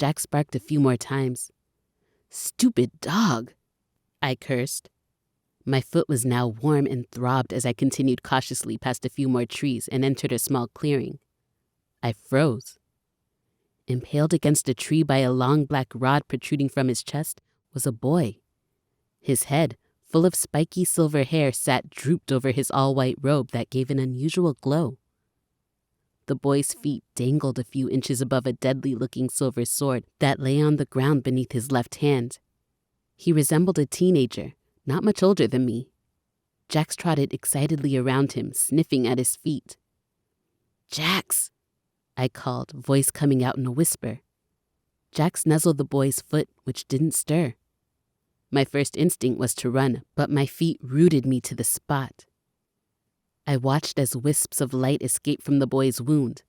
Jax barked a few more times. "Stupid dog," I cursed. My foot was now warm and throbbed as I continued cautiously past a few more trees and entered a small clearing. I froze. Impaled against a tree by a long black rod protruding from his chest was a boy. His head, full of spiky silver hair, sat drooped over his all-white robe that gave an unusual glow. The boy's feet dangled a few inches above a deadly-looking silver sword that lay on the ground beneath his left hand. He resembled a teenager, not much older than me. Jax trotted excitedly around him, sniffing at his feet. "Jax!" I called, voice coming out in a whisper. Jax nuzzled the boy's foot, which didn't stir. My first instinct was to run, but my feet rooted me to the spot. I watched as wisps of light escaped from the boy's wound.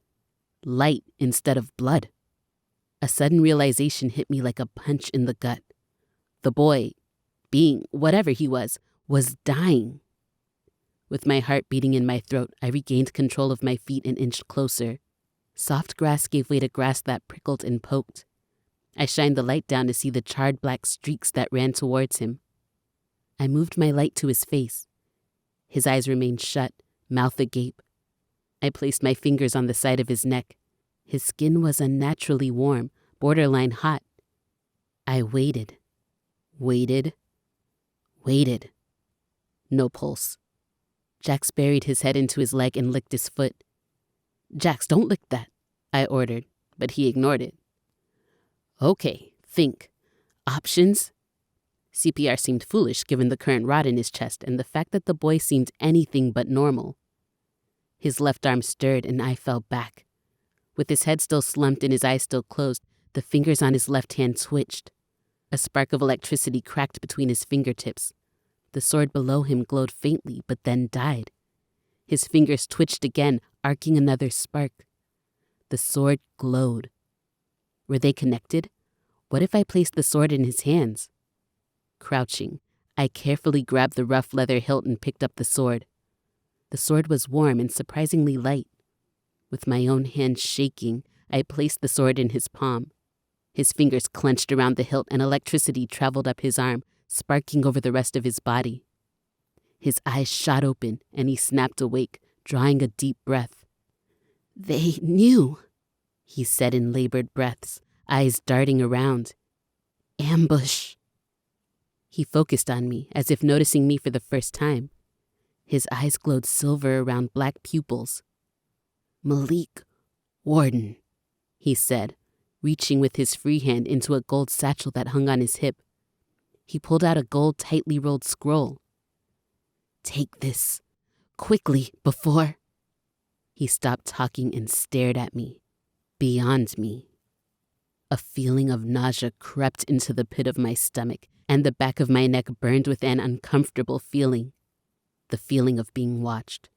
Light instead of blood. A sudden realization hit me like a punch in the gut. The boy, being whatever he was dying. With my heart beating in my throat, I regained control of my feet and inched closer. Soft grass gave way to grass that prickled and poked. I shined the light down to see the charred black streaks that ran towards him. I moved my light to his face. His eyes remained shut, mouth agape. I placed my fingers on the side of his neck. His skin was unnaturally warm, borderline hot. I waited. Waited. No pulse. Jax buried his head into his leg and licked his foot. "Jax, don't lick that," I ordered, but he ignored it. "Okay, think. Options?" CPR seemed foolish given the current rod in his chest and the fact that the boy seemed anything but normal. His left arm stirred and I fell back. With his head still slumped and his eyes still closed, the fingers on his left hand twitched. A spark of electricity cracked between his fingertips. The sword below him glowed faintly, but then died. His fingers twitched again, arcing another spark. The sword glowed. Were they connected? What if I placed the sword in his hands? Crouching, I carefully grabbed the rough leather hilt and picked up the sword. The sword was warm and surprisingly light. With my own hand shaking, I placed the sword in his palm. His fingers clenched around the hilt and electricity traveled up his arm, sparking over the rest of his body. His eyes shot open and he snapped awake, drawing a deep breath. "They knew," he said in labored breaths, eyes darting around. "Ambush." He focused on me, as if noticing me for the first time. His eyes glowed silver around black pupils. "Maleek Warden," he said, reaching with his free hand into a gold satchel that hung on his hip. He pulled out a gold, tightly rolled scroll. "Take this, quickly, before—" He stopped talking and stared at me, beyond me. A feeling of nausea crept into the pit of my stomach, and the back of my neck burned with an uncomfortable feeling, the feeling of being watched.